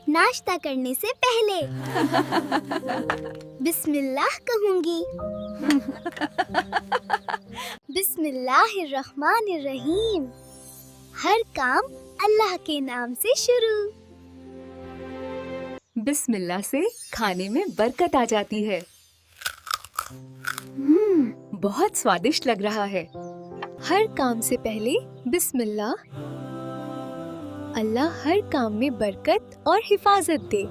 नाश्ता करने से पहले बिस्मिल्लाह कहूंगी। बिस्मिल्लाहिर्रहमानिर्रहीम। हर काम अल्लाह के नाम से शुरू। बिस्मिल्लाह से खाने में बरकत आ जाती है। बहुत स्वादिष्ट लग रहा है। हर काम से पहले बिस्मिल्लाह। अल्लाह हर काम में बरकत और हिफाजत दे।